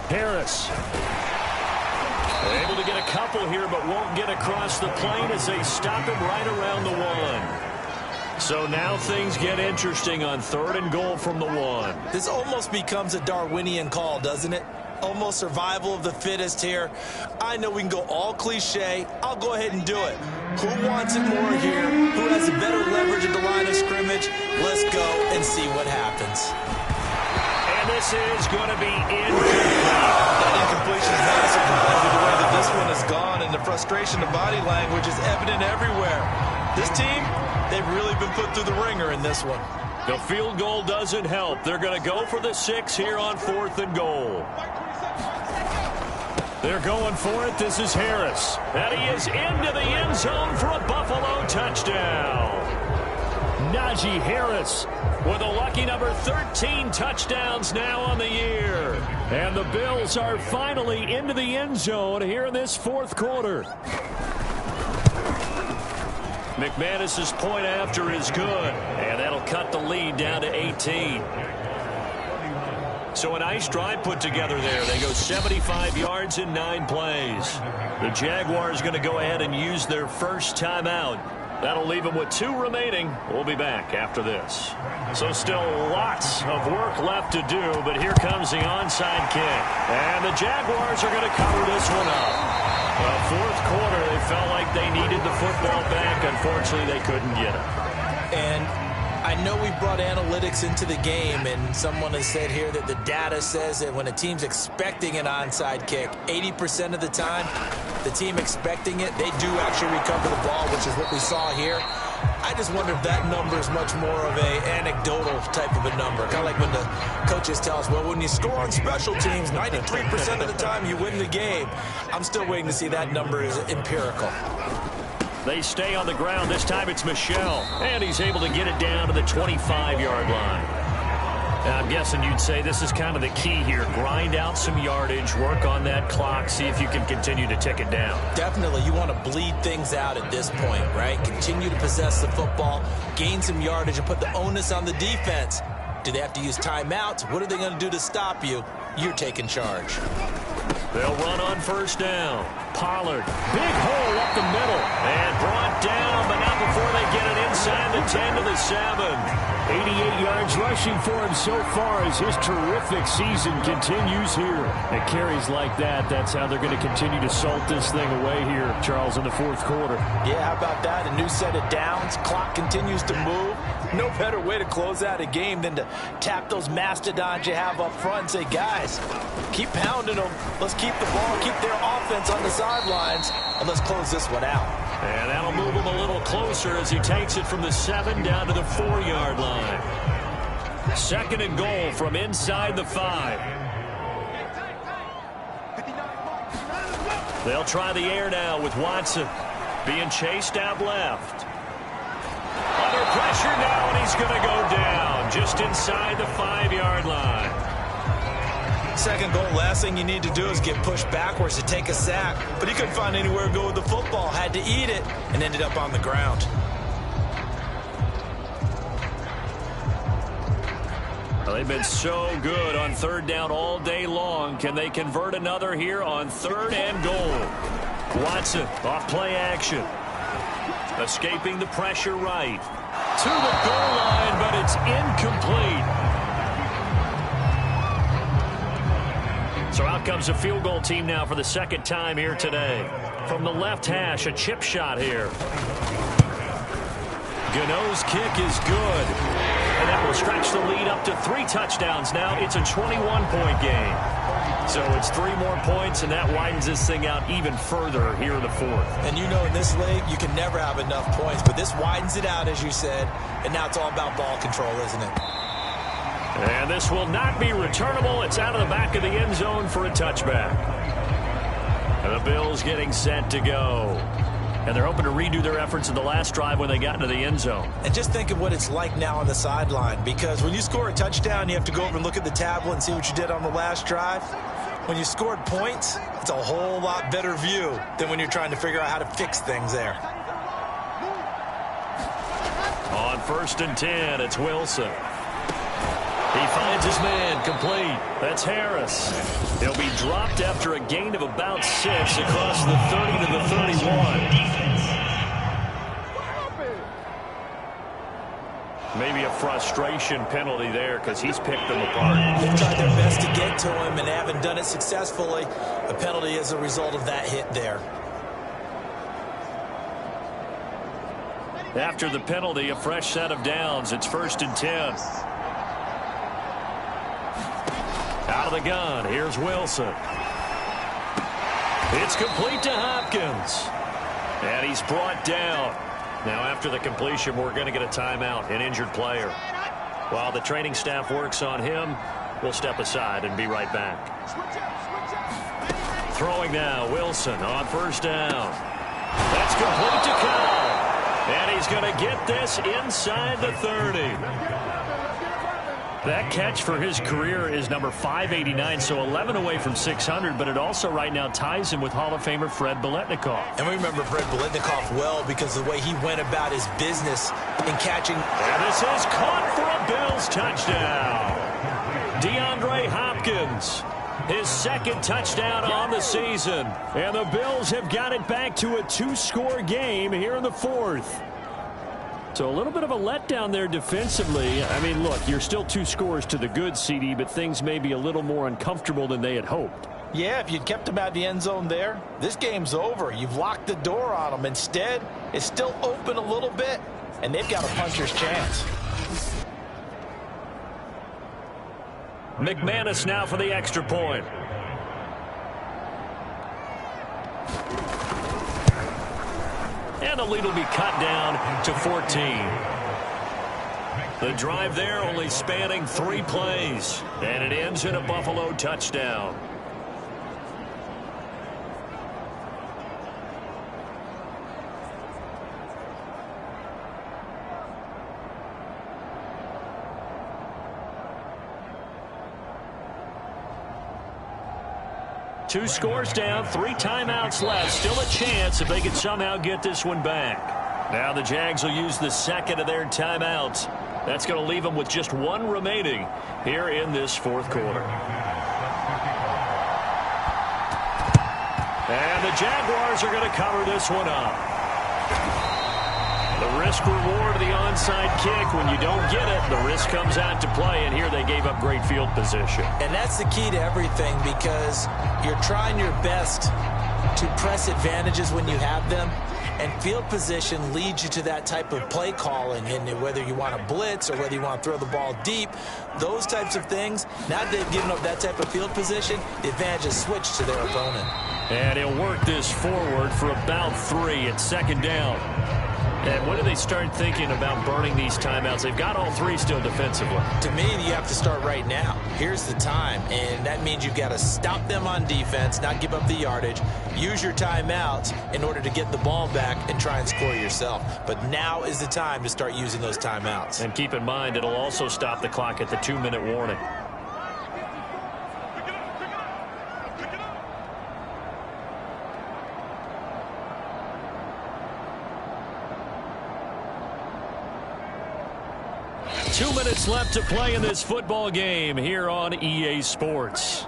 Harris. Able to get a couple here, but won't get across the plane as they stop him right around the 1. So now things get interesting on 3rd and goal from the 1. This almost becomes a Darwinian call, doesn't it? Almost survival of the fittest here. I know we can go all cliche. I'll go ahead and do it. Who wants it more here? Who has a better leverage at the line of scrimmage? Let's go and see what happens. And this is going to be incomplete. That incompletion is massive compared to the way that this one has gone, and the frustration of body language is evident everywhere. This team, they've really been put through the ringer in this one. The field goal doesn't help. They're going to go for the 6 here on 4th and goal. They're going for it. This is Harris. And he is into the end zone for a Buffalo touchdown. Najee Harris with a lucky number 13 touchdowns now on the year. And the Bills are finally into the end zone here in this 4th quarter. McManus's point after is good, and that'll cut the lead down to 18. So a nice drive put together there. They go 75 yards in 9 plays. The Jaguars going to go ahead and use their first timeout. That'll leave them with 2 remaining. We'll be back after this. So still lots of work left to do, but here comes the onside kick. And the Jaguars are going to cover this one up. Well, 4th quarter, they felt like they needed the football back. Unfortunately, they couldn't get it. And I know we brought analytics into the game, and someone has said here that the data says that when a team's expecting an onside kick, 80% of the time, the team expecting it, they do actually recover the ball, which is what we saw here. I just wonder if that number is much more of a anecdotal type of a number. Kind of like when the coaches tell us, well, when you score on special teams, 93% of the time you win the game. I'm still waiting to see that number is empirical. They stay on the ground. This time it's Michel. And he's able to get it down to the 25-yard line. And I'm guessing you'd say this is kind of the key here. Grind out some yardage, work on that clock, see if you can continue to tick it down. Definitely. You want to bleed things out at this point, right? Continue to possess the football, gain some yardage, and put the onus on the defense Do they have to use timeouts? What are they going to do to stop you? You're taking charge. They'll run on first down. Pollard, big hole up the middle, and brought down, but not before they get it inside the 10 to the 7. 88 yards rushing for him so far as his terrific season continues here. And carries like that, that's how they're going to continue to salt this thing away here, Charles, in the fourth quarter. Yeah, how about that? A new set of downs. Clock continues to move. No better way to close out a game than to tap those mastodons you have up front and say, guys, keep pounding them. Let's keep the ball, keep their offense on the sidelines, and let's close this one out. And that'll move him a little closer as he takes it from the 7 down to the 4-yard line. 2nd and goal from inside the 5. They'll try the air now with Watson being chased out left. Under pressure now, and he's going to go down just inside the 5-yard line. 2nd goal, last thing you need to do is get pushed backwards to take a sack. But he couldn't find anywhere to go with the football. Had to eat it and ended up on the ground. Well, they've been so good on 3rd down all day long. Can they convert another here on 3rd and goal? Watson off play action. Escaping the pressure right. To the goal line, but it's incomplete. So out comes a field goal team now for the 2nd time here today. From the left hash, a chip shot here. Gano's kick is good. And that will stretch the lead up to 3 touchdowns now. It's a 21-point game. So it's 3 more points, and that widens this thing out even further here in the 4th. And you know in this league, you can never have enough points. But this widens it out, as you said. And now it's all about ball control, isn't it? And this will not be returnable. It's out of the back of the end zone for a touchback. And the Bills getting set to go. And they're hoping to redo their efforts in the last drive when they got into the end zone. And just think of what it's like now on the sideline. Because when you score a touchdown, you have to go over and look at the tablet and see what you did on the last drive. When you scored points, it's a whole lot better view than when you're trying to figure out how to fix things there. On 1st and 10, it's Wilson. He finds his man complete. That's Harris. He'll be dropped after a gain of about 6 across the 30 to the 31. Maybe a frustration penalty there because he's picked them apart. They've tried their best to get to him and haven't done it successfully. A penalty as a result of that hit there. After the penalty, a fresh set of downs. It's 1st and 10. Out of the gun, here's Wilson. It's complete to Hopkins. And he's brought down. Now after the completion, we're going to get a timeout, an injured player. While the training staff works on him, we'll step aside and be right back. Throwing now, Wilson on 1st down. That's complete to Kyle. And he's going to get this inside the 30. That catch for his career is number 589, so 11 away from 600, but it also right now ties him with Hall of Famer Fred Biletnikoff. And we remember Fred Biletnikoff well because of the way he went about his business in catching. And this is caught for a Bills touchdown. DeAndre Hopkins, his 2nd touchdown on the season. And the Bills have got it back to a 2-score game here in the 4th. So a little bit of a letdown there defensively. I mean, look, you're still 2 scores to the good, CD, but things may be a little more uncomfortable than they had hoped. Yeah, if you'd kept them out of the end zone there, this game's over. You've locked the door on them. Instead, it's still open a little bit, and they've got a puncher's chance. McManus now for the extra point. And the lead will be cut down to 14. The drive there only spanning 3 plays. And it ends in a Buffalo touchdown. Two scores down, 3 timeouts left. Still a chance if they could somehow get this one back. Now the Jags will use the second of their timeouts. That's going to leave them with just one remaining here in this fourth quarter. And the Jaguars are going to cover this one up. The risk-reward of the onside kick, when you don't get it, the risk comes out to play, and here they gave up great field position. And that's the key to everything, because you're trying your best to press advantages when you have them, and field position leads you to that type of play calling, and whether you want to blitz or whether you want to throw the ball deep, those types of things, now that they've given up that type of field position, the advantage is switched to their opponent. And he'll work this forward for about 3 at second down. And when do they start thinking about burning these timeouts? They've got all 3 still defensively. To me, you have to start right now. Here's the time, and that means you've got to stop them on defense, not give up the yardage, use your timeouts in order to get the ball back and try and score yourself. But now is the time to start using those timeouts. And keep in mind, it'll also stop the clock at the 2-minute warning. Two minutes left to play in this football game here on EA Sports.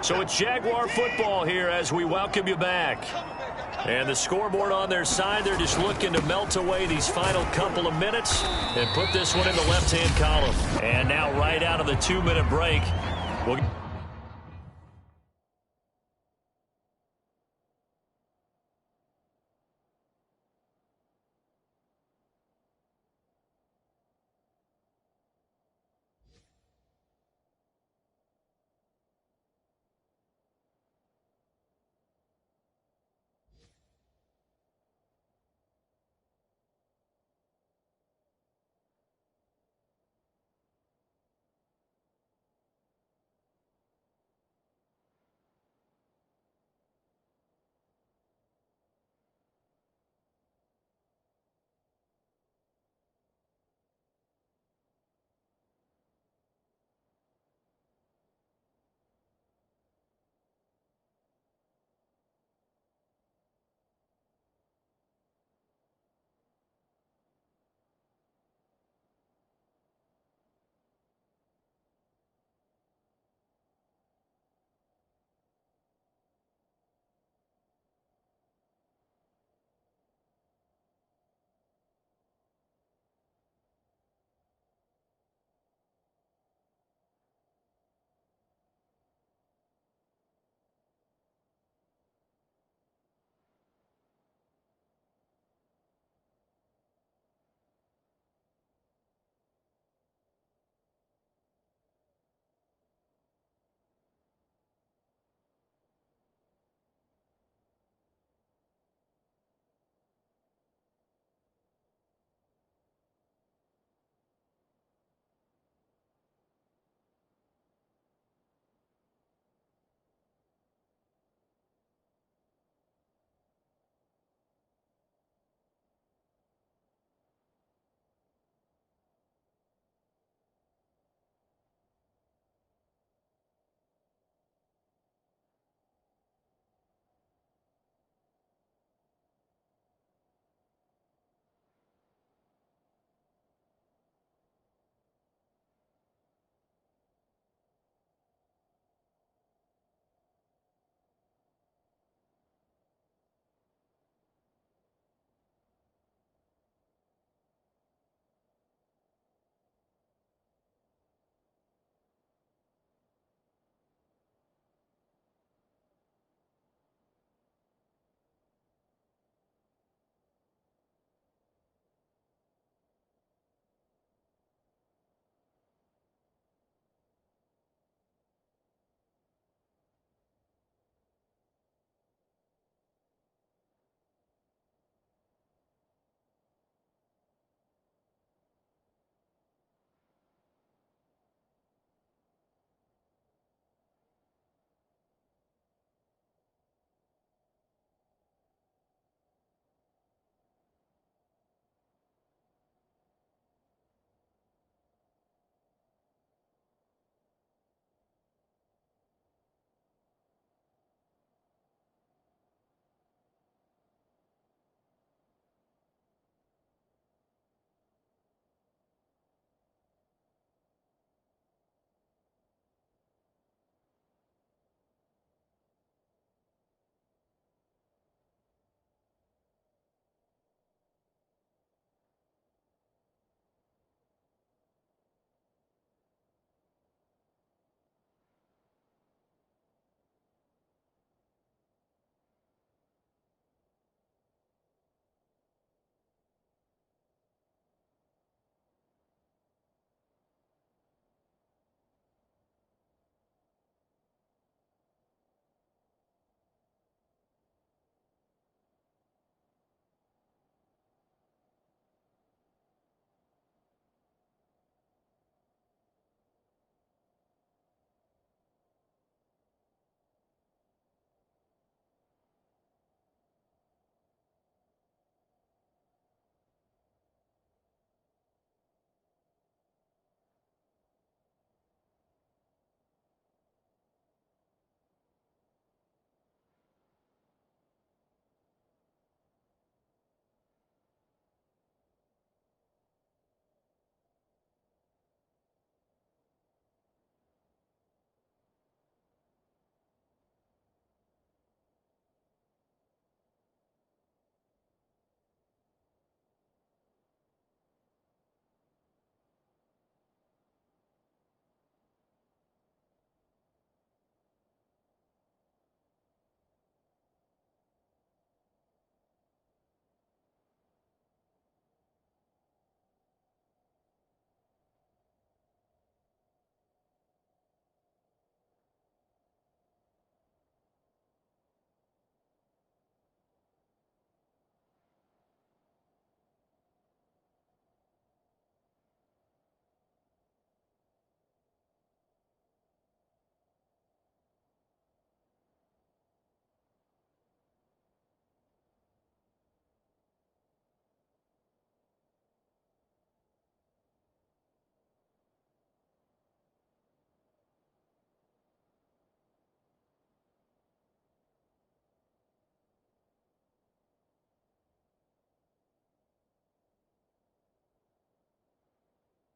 So it's Jaguar football here as we welcome you back. And the scoreboard on their side, they're just looking to melt away these final couple of minutes and put this one in the left-hand column. And now right out of the 2-minute break, we'll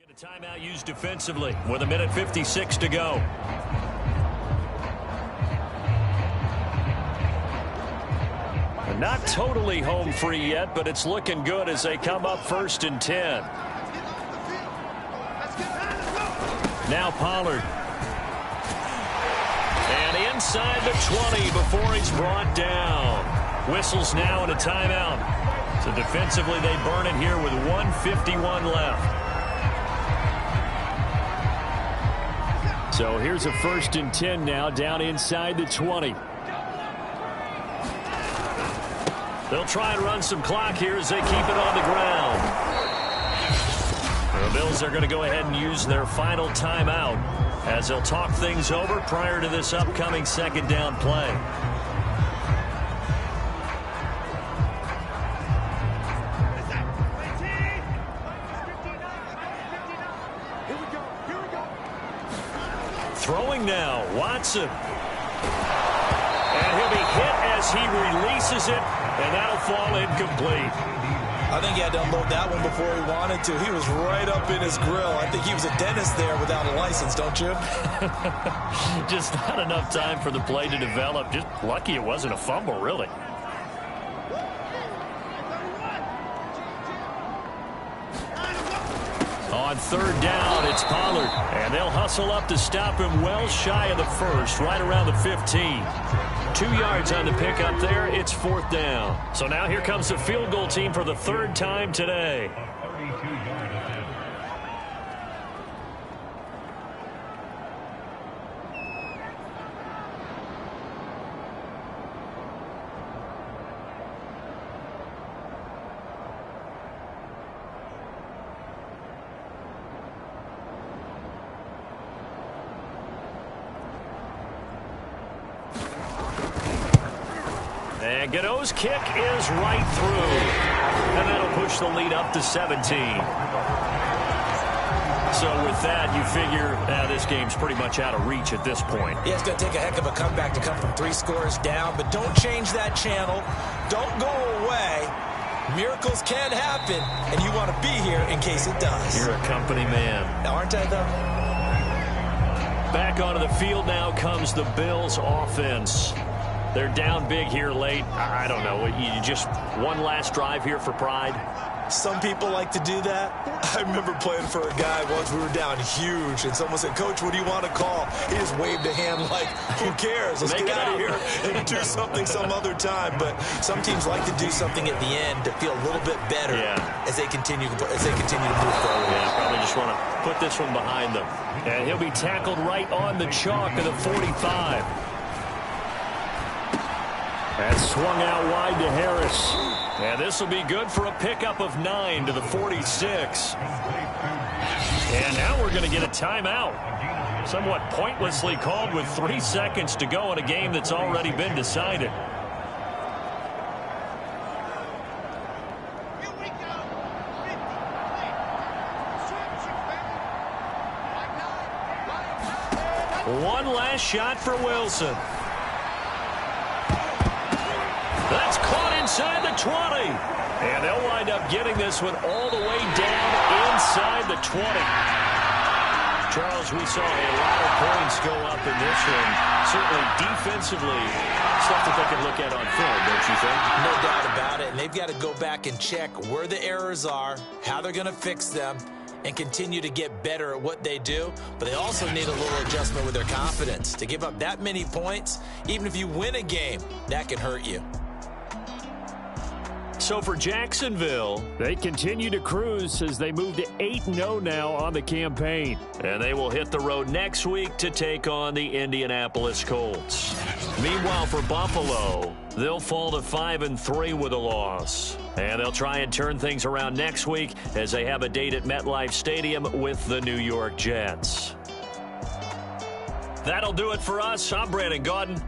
The timeout used defensively with 1:56 to go. Not totally home free yet, but it's looking good as they come up 1st and 10. Now Pollard. And inside the 20 before he's brought down. Whistles now and a timeout. So defensively they burn it here with 1:51 left. So here's a 1st and 10 now down inside the 20. They'll try and run some clock here as they keep it on the ground. The Bills are going to go ahead and use their final timeout as they'll talk things over prior to this upcoming 2nd down play. Throwing now, Watson. And he'll be hit as he releases it, and that'll fall incomplete. I think he had to unload that one before he wanted to. He was right up in his grill. I think he was a dentist there without a license, don't you? Just not enough time for the play to develop. Just lucky it wasn't a fumble, really. On 3rd down, it's Pollard. And they'll hustle up to stop him well shy of the 1st, right around the 15. 2 yards on the pickup there. It's 4th down. So now here comes the field goal team for the 3rd time today. And Gano's kick is right through. And that'll push the lead up to 17. So with that, you figure this game's pretty much out of reach at this point. Yeah, it's going to take a heck of a comeback to come from 3 scores down, but don't change that channel. Don't go away. Miracles can happen, and you want to be here in case it does. You're a company man. Aren't I, though? Back onto the field now comes the Bills offense. They're down big here late. I don't know. You just one last drive here for pride? Some people like to do that. I remember playing for a guy once. We were down huge, and someone said, "Coach, what do you want to call?" He just waved a hand like, who cares? Let's get out of here and do something some other time. But some teams like to do something at the end to feel a little bit better as they continue to move forward. Yeah, probably just want to put this one behind them. And he'll be tackled right on the chalk of the 45. That's swung out wide to Harris. And this will be good for a pickup of 9 to the 46. And now we're going to get a timeout. Somewhat pointlessly called with 3 seconds to go in a game that's already been decided. One last shot for Wilson. That's caught inside the 20. And they'll wind up getting this one all the way down inside the 20. Charles, we saw a lot of points go up in this one. Certainly defensively, stuff that they can look at on film, don't you think? No doubt about it. And they've got to go back and check where the errors are, how they're going to fix them, and continue to get better at what they do. But they also need a little adjustment with their confidence. To give up that many points, even if you win a game, that can hurt you. So for Jacksonville, they continue to cruise as they move to 8-0 now on the campaign. And they will hit the road next week to take on the Indianapolis Colts. Meanwhile, for Buffalo, they'll fall to 5-3 with a loss. And they'll try and turn things around next week as they have a date at MetLife Stadium with the New York Jets. That'll do it for us. I'm Brandon Gaudin.